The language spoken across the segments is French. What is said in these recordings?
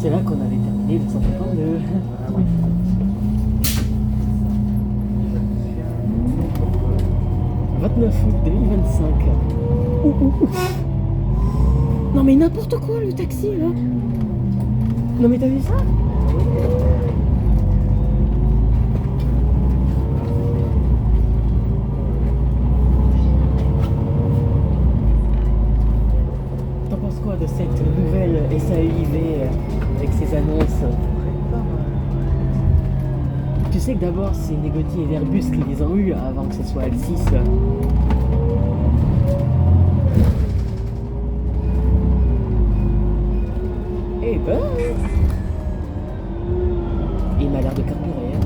c'est là qu'on avait terminé le 152. Ah oui. 29 août 2025. Non mais n'importe quoi le taxi là. Non mais t'as vu ça? T'en penses quoi de cette nouvelle SAEIV avec ses annonces? Tu sais que d'abord c'est Negoti et Airbus qui les ont eu avant que ce soit L6. Eh ben, il m'a l'air de carburer. Hein.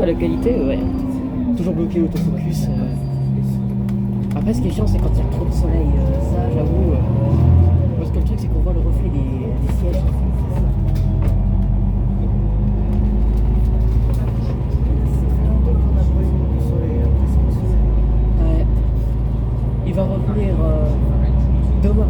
La qualité, ouais. Toujours bloqué l'autofocus. Après, ce qui est chiant, c'est quand il y a trop de soleil. Ça, j'avoue. Parce que le truc, c'est qu'on voit le reflet des sièges. Ouais. Il va revenir demain.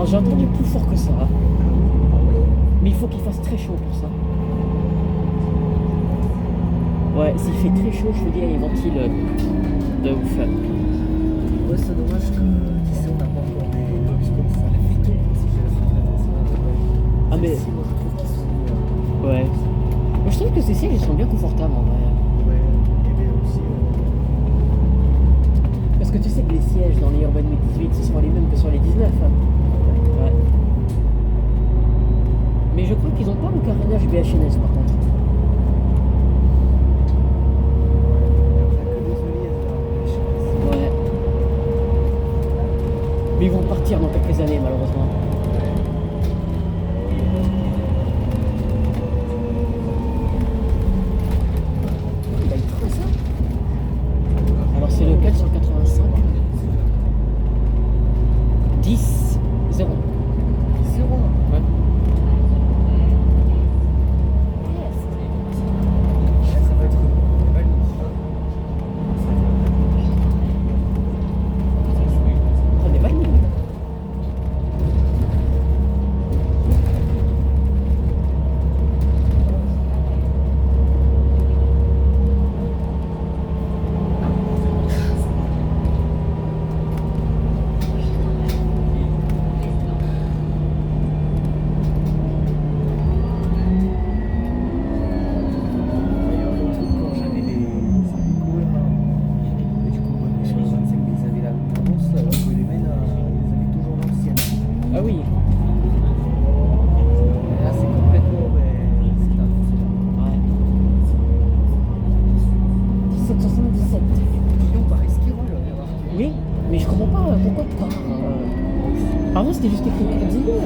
J'ai entendu plus fort que ça. Mais il faut qu'il fasse très chaud pour ça. Ouais, s'il fait très chaud, je te dis, il ventile de ouf. Ouais, c'est dommage que ici on n'a pas encore des box comme ça. Les phytos, si j'ai la sous-traitance. Ah mais... moi je trouve qu'ils sont... Ouais. Moi je trouve que ces sièges, ils sont bien confortables en vrai. Ouais, et bien aussi... Parce que tu sais que les sièges dans les Urban 18, ce sont les mêmes que sur les 19. Hein. Ouais. Mais je crois qu'ils n'ont pas le carénage BHNS par contre. Ouais. Mais ils vont partir dans quelques années malheureusement. Il a une trace ça. Alors c'est lequel sur 85 10 0. 0. Ouais. Yes. c'était juste écrit Courdillon.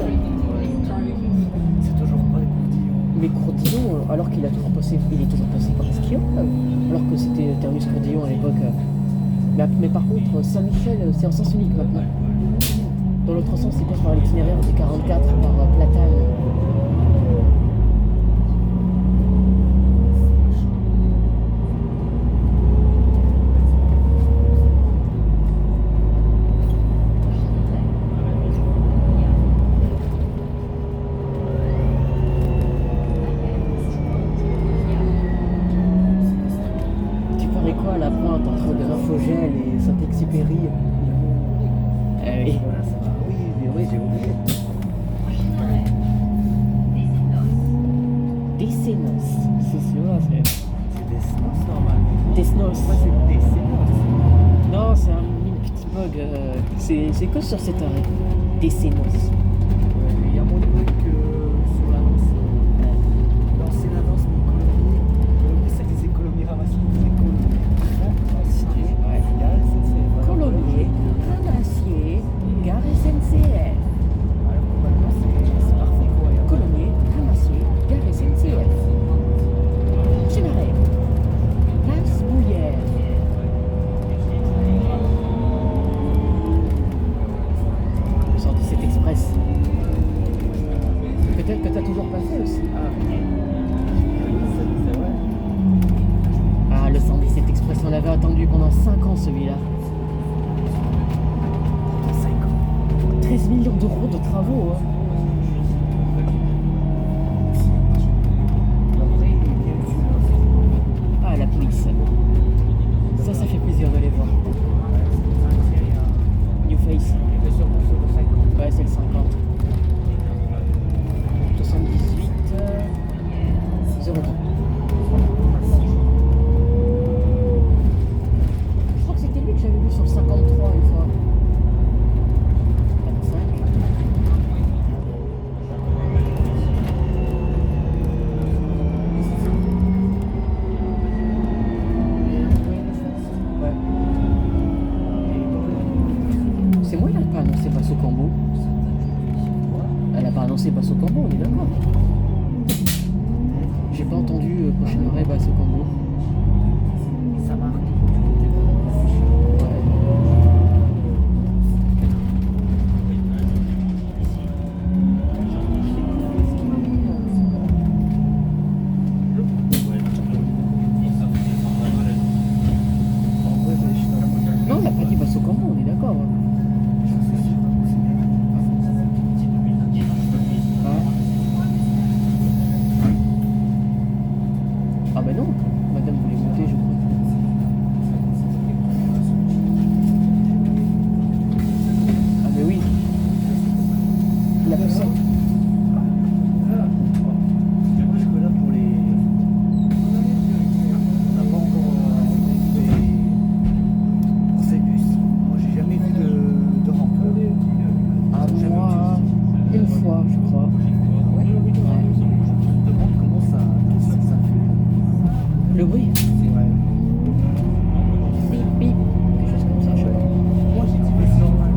C'est toujours pas les Courdillons. Mais Courdillon, alors qu'il a toujours passé, il est toujours passé par Esquirol, alors que c'était Terminus Courdillon à l'époque. Mais par contre, Saint-Michel, c'est en sens unique maintenant. Dans l'autre sens, c'est passe par l'itinéraire du 44 par Platane. Tu parais quoi à la pointe entre Graphogel et Saint-Exupéry? Oui. Voilà, ça va. Oui, j'ai oublié. Décénos. C'est sûr, c'est. C'est des snos normalement. Desnos. Moi, c'est des sénos. Non, c'est un petit bug. C'est que sur cet arrêt. Décénos. Il y a mon truc sur l'annonce. Lancer l'annonce, mais colonie. Oui, ça disait colonie ramassée. C'est colonie. Ramassier. Ouais. Il y a la SNCF. Colombier, Ramassier, Gare SNCF. Alors que maintenant, c'est parfait quoi. Il y a- Colombier, Ramassier, Gare SNCF. Chenaret, Place Bouillère. Sur 17 Express. Peut-être que t'as toujours pas fait aussi. C'est vrai. Ah, le 117 Express, on l'avait attendu pendant 5 ans celui-là. 13 millions d'euros de travaux. Hein. Après, il est bien vu. Ah, la police. Ça fait plaisir de les voir. New Face. Il est sûrement sur le 50. Ouais, c'est le 50. 78 02. Je crois que c'était lui que j'avais vu sur le 53 une fois. 25. Ouais. C'est moi, elle n'a pas annoncé Basso Cambo. Elle a pas annoncé Basso Cambo, on est d'accord. J'ai pas entendu prochaine oreille Basso Cambo. Ça marque. Ouais. Non, elle a pas dit Basso Cambo, on est d'accord. Hein. Ah bah non, madame voulait monter, je crois. Ah mais oui. La poussette. Moi, je suis là pour les. On n'a pas encore pour ces bus. Moi, j'ai jamais vu de rampe. Ah moi, une fois, je crois. Ouais. Je me demande comment ça. Qu'est-ce que ça fait. Le bruit. Ouais. Bip, bip. Quelque chose comme ça, je sais pas. Moi, j'ai dit, mais c'est normal.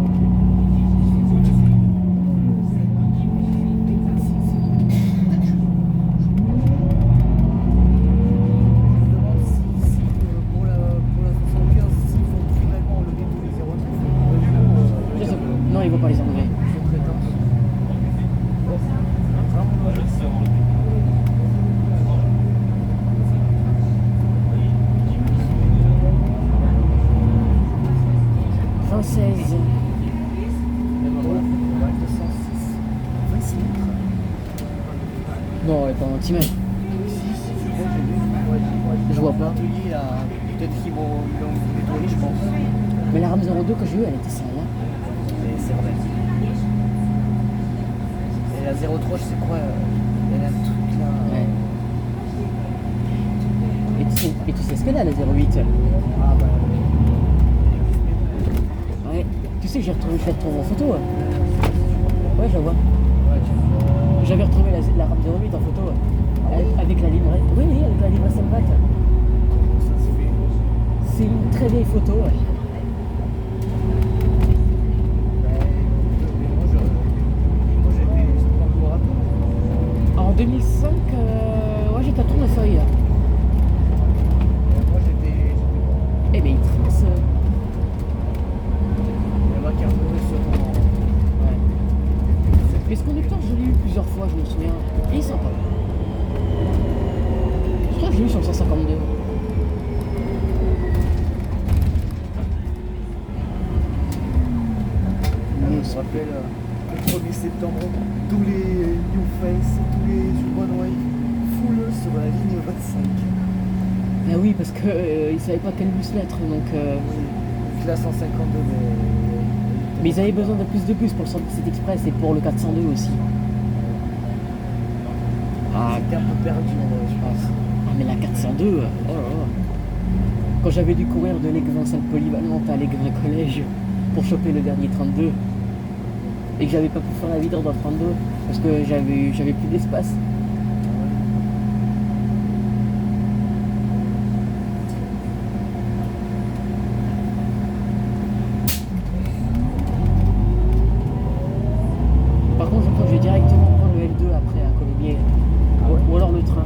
Pour la 75, s'ils font vraiment le début des 09, Je sais pas. Non, ils vont pas les enlever. Française. Non, elle est pas en anti-mètre. Je vois pas. Peut-être qu'ils vont nettoyer, je pense. Mais la RAM 02 que j'ai eue, elle était celle-là. Mais c'est vrai. Et la 03, je sais quoi, il y a un truc là. Ouais. Et tu sais ce qu'elle a, la 08? Ah bah. Ouais. Tu sais que je l'ai retrouvée en photo. Ouais, je la vois. Ouais, J'avais retrouvé la RAM 08 en photo. Avec la livraison. Oui, oui, avec la livraison de batte. ça se fait. C'est une très vieille photo. Ouais. Mais moi, Cyberpunk, ouais, j'ai ta tournefeuille là. Moi j'étais. Eh ben, il trace. Il y a marqué un peu sur mon. Ouais. Mais ce conducteur, je l'ai eu plusieurs fois, je me souviens. Et il est sympa. Je crois que je l'ai eu sur le 152. Je me rappelle le 1er septembre, tous les New Face, tous les Urban Wave full sur la ligne 25. Ah oui, parce que ils savaient pas quel bus mettre, donc. Donc là 152, Mais ils avaient besoin de plus de bus pour le Centre-Sud Express et pour le 402 aussi. Ah, c'était un peu perdu, je pense. ah, mais la 402, oh là là. Quand j'avais dû courir de l'Aigues Vincent Polyvalente à l'Aigues Collège pour choper le dernier 32, et que j'avais pas pu faire la vidange dans le 32 parce que j'avais plus d'espace. Par contre, je crois que je vais directement prendre le L2 après à Colombier. Ou alors le train.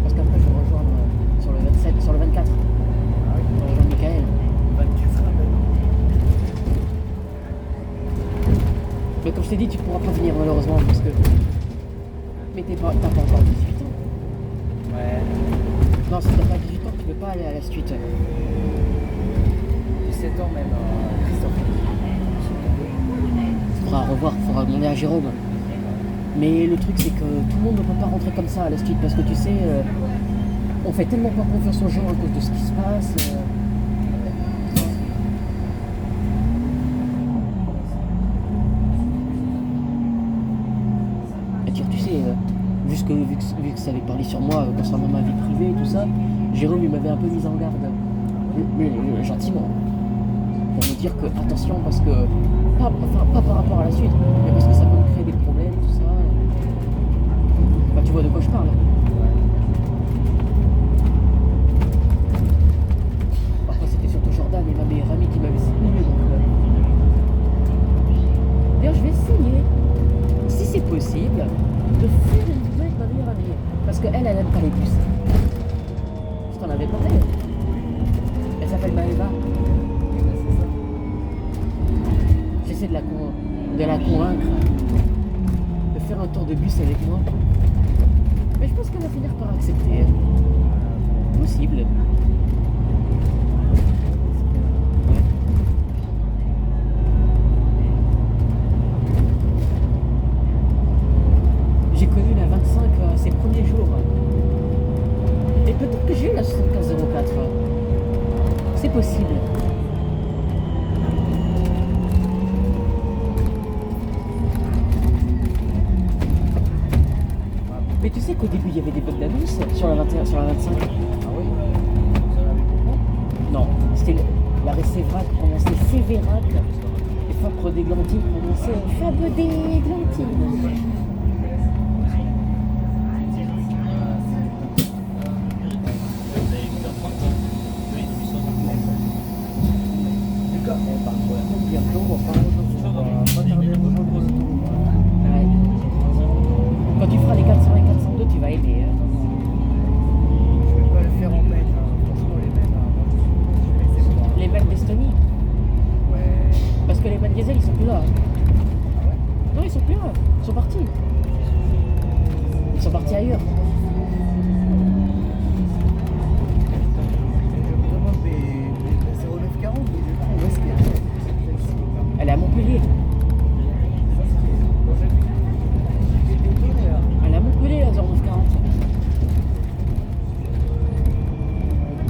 Parce qu'après je vais rejoindre sur le 27, sur le 24. Ah oui, Je vais rejoindre Michael. 24 même. Mais comme je t'ai dit, tu pourras pas venir malheureusement parce que. Mais t'as pas encore 18 ans. Ouais. Non, si t'as pas 18 ans, tu peux pas aller à la suite. 17 ans même, Christophe. Faudra demander à Jérôme. Mais le truc c'est que tout le monde ne peut pas rentrer comme ça à la suite parce que tu sais, on fait tellement pas confiance aux gens à cause de ce qui se passe. Et tu sais, vu que ça avait parlé sur moi concernant ma vie privée et tout ça, Jérôme il m'avait un peu mis en garde, mais gentiment, pour me dire que attention parce que pas par rapport à la suite, mais parce que ça peut me créer des problèmes tout ça. Bah, tu vois de quoi je parle. Après c'était surtout Jordan et ma meilleure amie qui m'avaient soutenu donc. D'ailleurs je vais essayer, si c'est possible, de faire une vidéo avec ma meilleure amie. Parce qu'elle aime pas les bus. Je t'en avais parlé. Elle s'appelle Maëva. J'essaie de la convaincre de faire un tour de bus avec moi. Mais je pense qu'elle va finir par accepter. Possible. Ouais. J'ai connu la 25 ses premiers jours. Et peut-être que j'ai eu la 7504. C'est possible. Mais tu sais qu'au début il y avait des bugs d'annonce sur la 21, sur la 25. Ah oui. Vous en avez beaucoup? Non, c'était la Récévrac prononçait Sévérac. Et Fabre d'Églantine prononçait Fabre d'Églantine. Ouais. Quand tu feras les 400 et 402, tu vas aimer. Hein. Je vais pas le faire en main, franchement les mains, Les mêmes d'Estonie. ouais. Parce que les mêmes diesel, ils sont plus là. Hein. Ah ouais. Non, ils sont plus là. Ils sont partis. Ils sont partis ailleurs. Je me demande des 0940, où est-ce qu'il y a? Elle est à Montpellier. Elle est à Montpellier, la 0940.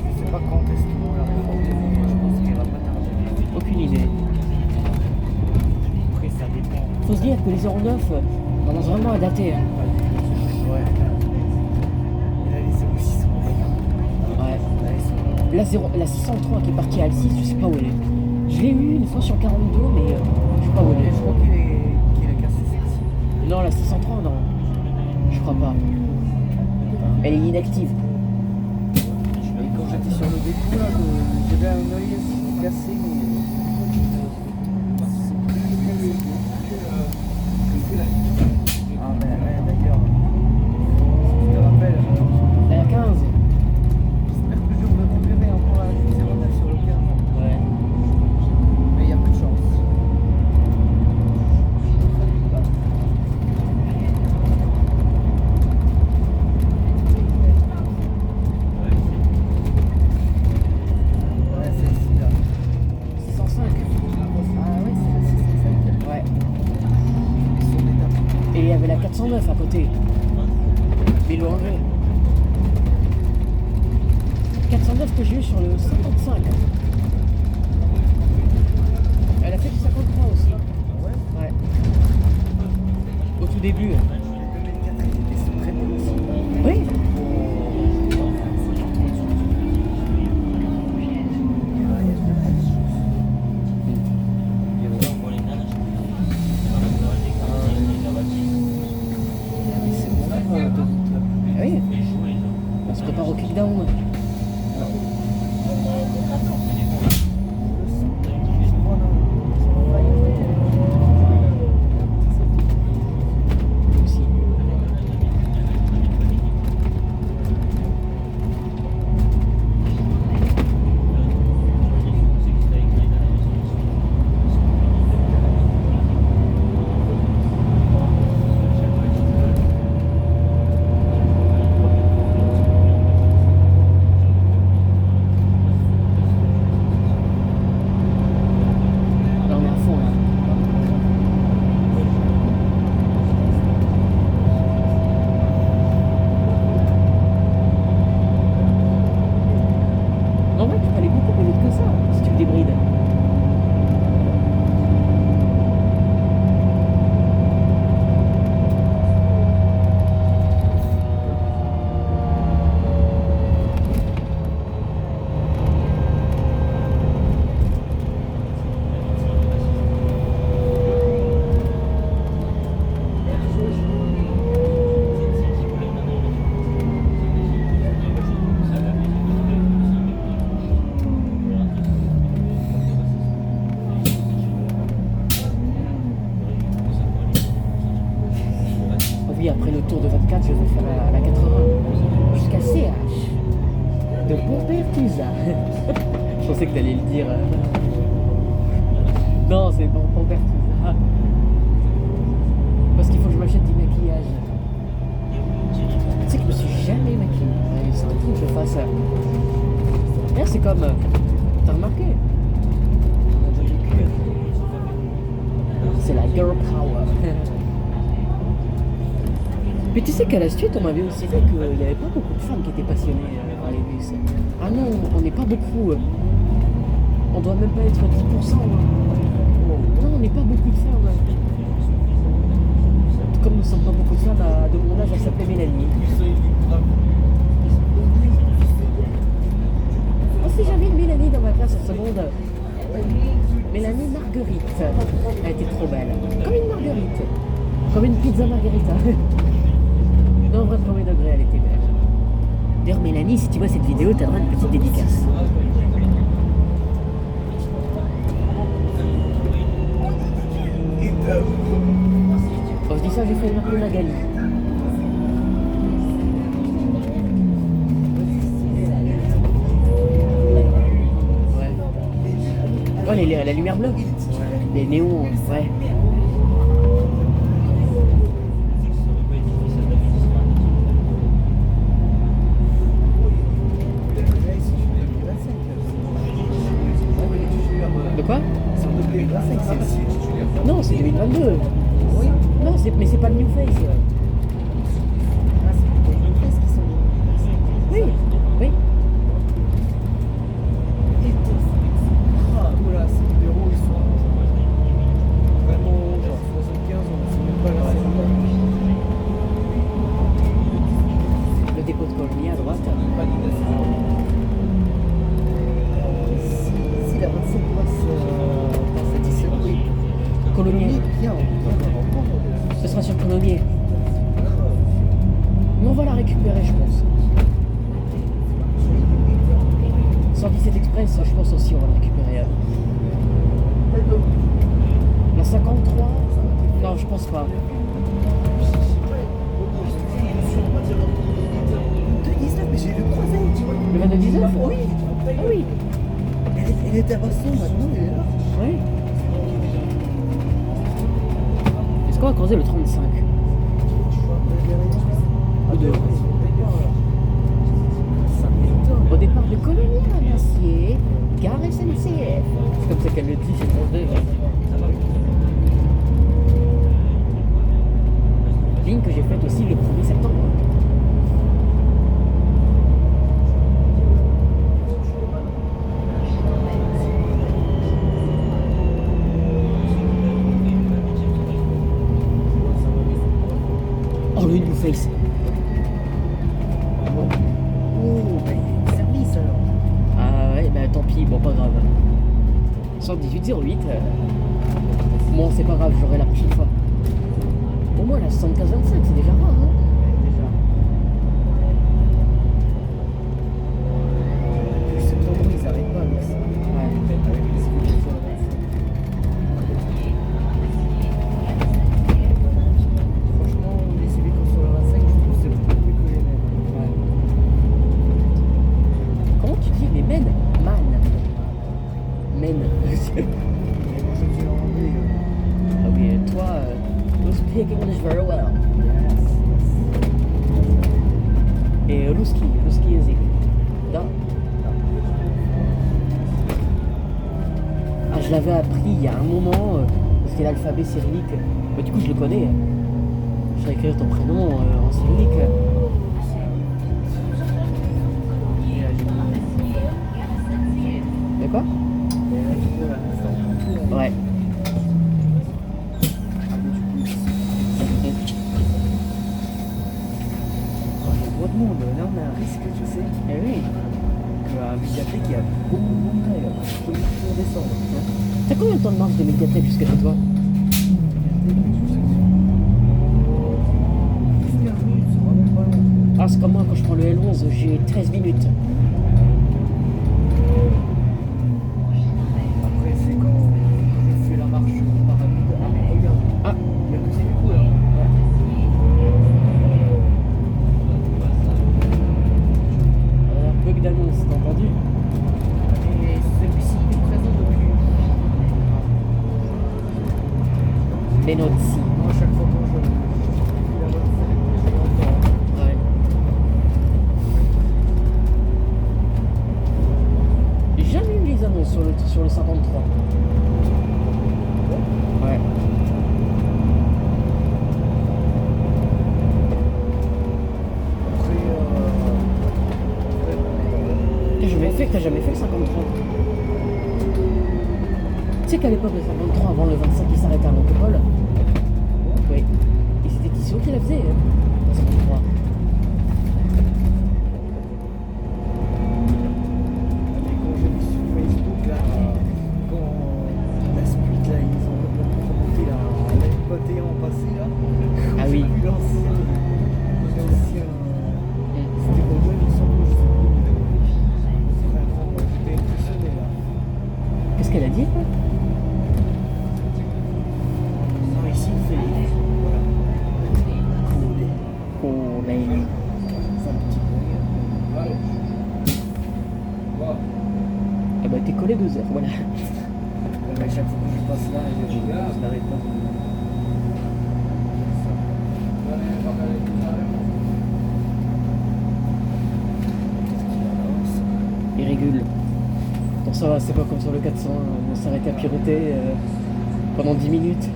Je sais pas quand est-ce qu'ils vont la réformer, mais je pense qu'il va pas tarder. Aucune idée. Après ça dépend. Faut se dire que les 09 commencent vraiment à dater. Hein. Ouais. Et là les 06 sont Ouais. là, ils sont... La 603 qui est partie à L6, je sais pas où elle est. Je l'ai eu une fois sur 42, mais je sais pas où elle est. Je crois qu'il a cassé celle-ci. Non, la 603, non. Je crois pas. Elle est inactive. Et quand j'étais sur le dépôt, là, j'avais un œil cassé, mais... Ah, à côté. Mais ils l'ont enlevé. 409 que j'ai eu sur le 55. Elle a fait du 53 aussi. Ouais. Au tout début. Oui. Oui. On se prépare au kickdown. Après le tour de 24, je vais faire la 80 jusqu'à CH de Pompertusa. Je pensais que tu allais le dire. Non, c'est bon, Pompertusa. Parce qu'il faut que je m'achète du maquillage. Tu sais que je me suis jamais maquillée. C'est tout que je fasse ça. D'ailleurs, c'est comme. T'as remarqué? C'est la girl power. Mais tu sais qu'à la suite, on m'avait aussi dit qu'il n'y avait pas beaucoup de femmes qui étaient passionnées par les bus. Ah non, on n'est pas beaucoup. On doit même pas être 10%. Non, on n'est pas beaucoup de femmes. Comme nous ne sommes pas beaucoup de femmes, de mon âge, elle s'appelait Mélanie. Oh, si j'avais une Mélanie dans ma classe en seconde. Mélanie Marguerite. Elle était trop belle. Comme une marguerite. Comme une pizza margarita. Non, en vrai, premier degré, elle était belle. D'ailleurs, Mélanie, si tu vois cette vidéo, t'as droit à une petite dédicace. Quand je dis ça, j'ai fait une peu la Gali. Ouais. Ouais, la lumière bleue. Les néons, ouais. De quoi? Non, c'est 2022. Oui. Non, mais c'est pas le New Face. Oui, oui. Ah, voilà, ces numéros, ils sont vraiment genre 75 ans, c'est même pas la scène. Le dépôt de Colomiers à droite. Si la 27 passe à 17, oui. Colomiers. Ce sera sur Colomiers. Mais on va la récupérer, je pense. 117 Express, je pense aussi, on va la récupérer. La 53? Non, je pense pas. Mais j'ai le croisé. Le 22-19? Oui. Ah oui. Elle était à Basson, maintenant elle est là. Oui. Est-ce qu'on va croiser le 35? Au départ de Colomiers à Massier, gare SNCF. C'est comme ça qu'elle le dit, j'ai demandé. Ligne que j'ai faite le 1er septembre. Oh, le New Face. Oh, bah, il y a une service alors. Ah ouais, bah tant pis, bon, pas grave. 118,08. Bon, c'est pas grave, j'aurai la prochaine fois. Au moins, la 75-25, c'est déjà rare, hein. Déjà. Depuis septembre, ils arrêtent pas avec ça. Ouais. Avec les évolutions sur le 25. Franchement, les CV qu'on sur le 25, je trouve que c'est beaucoup mieux que les mêmes. Ouais. Comment tu dis les men? Man. Men. Mais moi, je dis en anglais. Ah oui, toi, you speak English very well. Yes, yes. Et русский язык. Да. Ah, je l'avais appris il y a un moment, c'était l'alphabet cyrillique. Bah, du coup, je le connais. Je vais écrire ton prénom en cyrillique. De quoi? Ouais. Beaucoup de monde, là on a un risque, tu sais, Eh oui. qu'à la médiathèque il y a beaucoup de monde là, il faut toujours descendre. T'as combien de temps de marche de médiathèque jusqu'à chez toi? C'est vraiment pas long. Ah, c'est comme moi, quand je prends le L11, j'ai 13 minutes. Après c'est quand je fais la marche rapide. Ah mais regarde, Ah, il y a que c'est du coup là. bug d'annonce, t'as entendu? Et celui-ci il est présent depuis. Benozzi. Moi à chaque fois quand je fais la bonne scène, je l'entends. Ouais. J'ai jamais eu les annonces sur le 53. Ouais. T'as jamais fait le 53? Tu sais qu'à l'époque, le 53, avant le 25, il s'arrêtait à Montépole. Oui. Et c'était Tissot qui la faisait, le 53. Quand j'ai vu sur Facebook là, quand la suite là, ils ont remonté la Panthéon passé là. Ah oui. J'ai vu l'ancien. C'était pour moi, il me semble, je sais plus. Vraiment, j'étais impressionné là. Qu'est-ce qu'elle a dit? Non, ici il fait. Voilà. Oh, mais... C'est un petit peu. Eh ben, t'es collé 2 heures, voilà. À chaque fois que je passe là, je n'arrête pas de. Il régule. Bon, ça va, c'est pas comme sur le 400, on s'arrêtait à piloter pendant 10 minutes.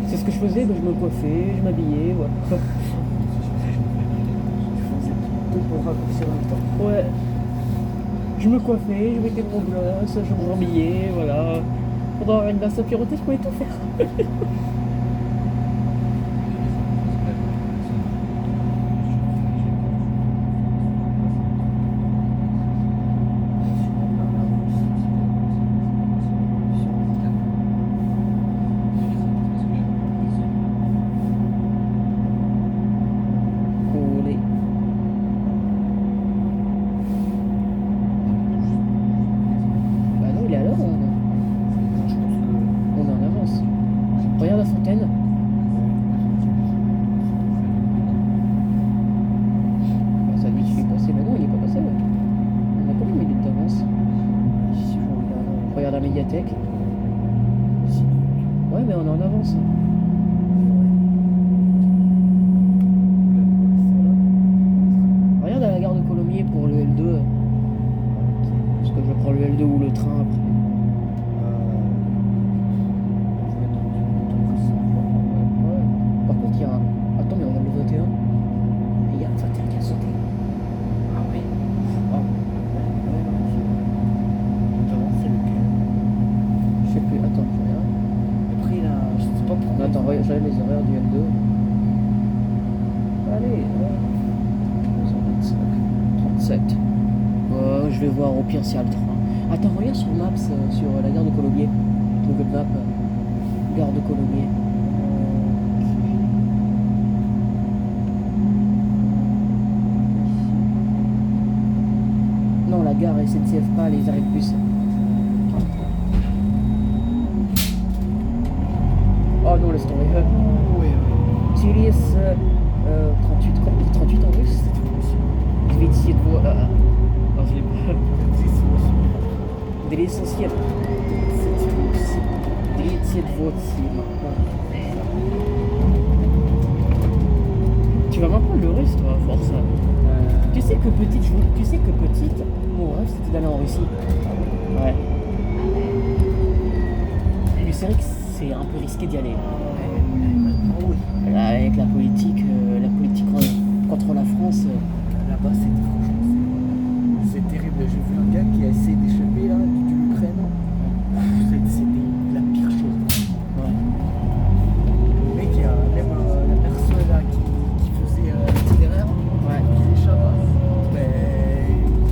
C'est ce que je faisais, ben, je me coiffais, je m'habillais, voilà. Tout pour raccourcir le temps. Ouais. Je me coiffais, je mettais mon gloss, je me rhabillais, voilà. Pendant une basse à piloter, je pouvais tout faire. Coolé. Bah non, il est à l'heure, on est en avance. Regarde la fontaine. Bah, ça lui suffit passer, mais non, il est pas passé. Ouais. On a combien de minutes d'avance? Regarde la médiathèque. Ouais, mais on est en avance. Regarde à la gare de Colomiers pour le L2. Parce que je prends le L2 ou le train après. Ouais. Par contre, il y a un... Attends, mais on regarde le 21. 7. Je vais voir au pire s'il y a le train. Attends, regarde sur Maps, sur la gare de Colombier. Google Maps, gare de Colombier. Non, la gare SNCF, pas les arrêts de bus. Oh non, laisse tomber. Utilise 38 en russe. Je vais essayer de voir. Non, je l'ai pas. De l'essentiel. De tu vas m'apprendre le russe, toi, force. Tu sais que petite, mon rêve c'était d'aller en Russie. Ouais. Mais c'est vrai que c'est un peu risqué d'y aller. Oui. Là, avec la politique contre la France. Là-bas, c'est terrible. J'ai vu un gars qui a essayé d'échapper là, de l'Ukraine. C'était la pire chose. Ouais. Le mec, il y a même la personne là qui faisait l'itinéraire, qui échappe.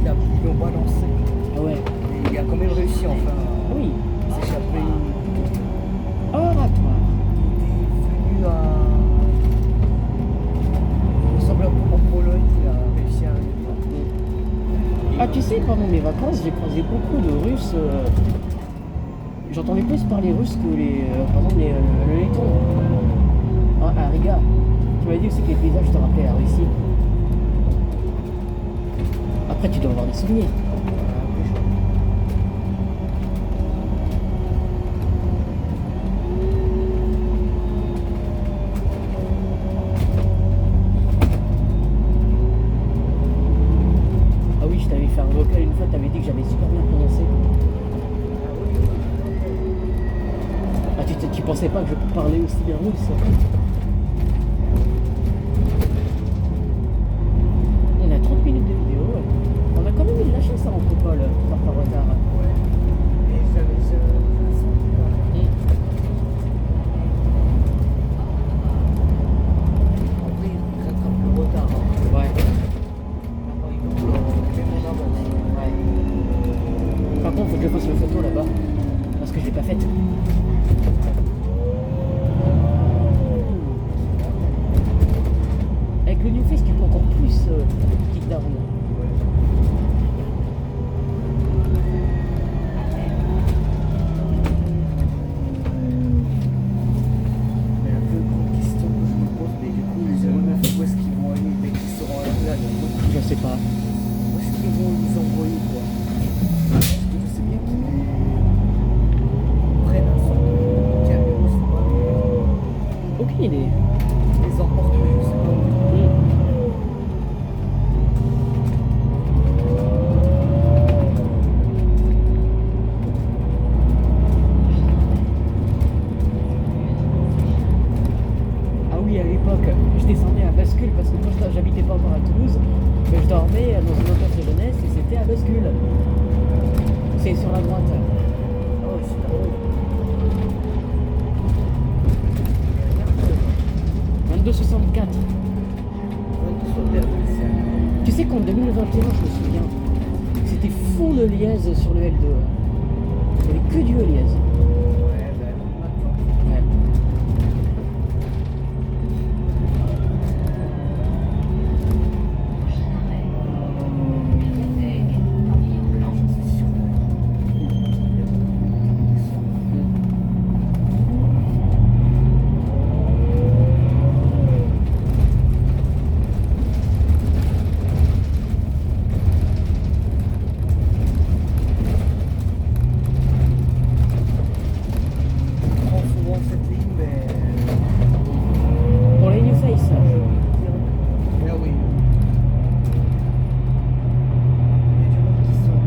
Ils l'ont balancé. Ah ouais. Et il a quand même réussi enfin Oui. à s'échapper. Oratoire. Il est venu à. Il me semble en Pologne, il a réussi à arriver. Ah, tu sais, pendant mes vacances, j'ai croisé beaucoup de Russes. J'entendais plus parler russe que le letton. Hein, à Riga. Tu m'as dit aussi que les paysages te rappelaient la Russie. Après, tu dois avoir des souvenirs. Ah oui, je t'avais fait un vocal une fois, tu avais dit que j'avais super bien prononcé. Ah, tu pensais pas que je parlais aussi bien russe? On a 30 minutes de vidéo. On a quand même eu de la chance en propole par retard. Ouais. Et j'avais senti là. Après, il rattrape le retard. Ouais. Par exemple, même en avance. Ouais. Par contre, faut que je fasse une photo là-bas. Parce que je l'ai pas faite. Avec le New Face, tu peux encore plus kick down. Mais un peu grande question que je me pose, mais du coup, les aéronefs, où est-ce qu'ils vont aller dès qu'ils seront là? Je sais pas. Où est-ce qu'ils vont les envoyer, quoi? Parce que je sais bien qu'ils prennent un sorte de camion, je sais pas, Aucune idée. les emportent, mais je sais pas où. Ah oui, à l'époque, je descendais à bascule parce que quand j'habitais pas encore à Toulouse, mais je dormais dans une auberge de jeunesse et c'était à bascule. C'est sur la droite. Oh, c'est drôle. 22,64. Tu sais qu'en 2021, je me souviens, c'était full liaise sur le L2. Il n'y avait que du liaise. Ouais, ben maintenant. Ouais. Prends souvent cette ligne, mais. Pour les New Face. Ah oui. Il y a du monde qui sort.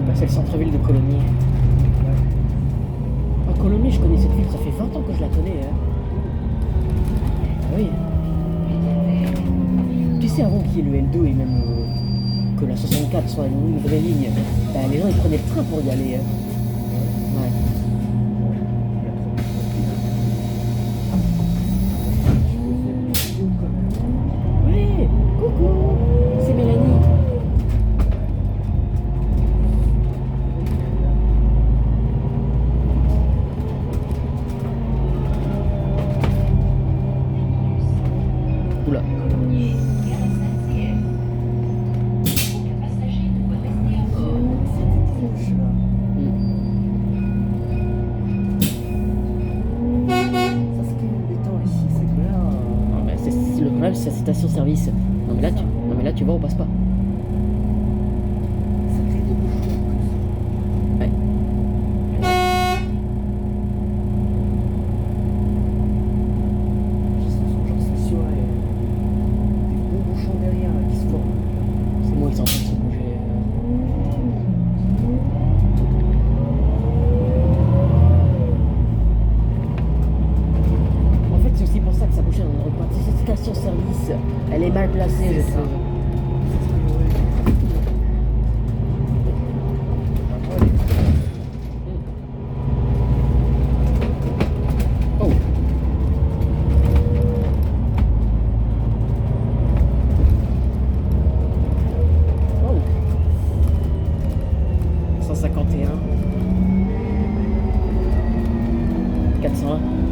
Bah, c'est le centre-ville de Colomiers. Ah, Colomiers, je connais cette ville, ça fait 20 ans que je la connais. Hein. Ah oui. Tu sais, avant qu'il y ait le L2 et même que la 64 soit une vraie ligne, bah, les gens ils prenaient le train pour y aller. Hein. Ouais. Ouais, coucou, c'est Mélanie. Oula. Le problème c'est la station-service. Non mais là tu vois on passe pas. Ça crée des bouchons. Ouais. Genre c'est sûr, des gros bouchons derrière là, qui se forment. C'est moi qui sont en train de se bouger. En fait c'est aussi pour ça que ça bouge dans notre partie. Cette station-service, elle est mal placée je trouve. Oh. Oh. 151. 401.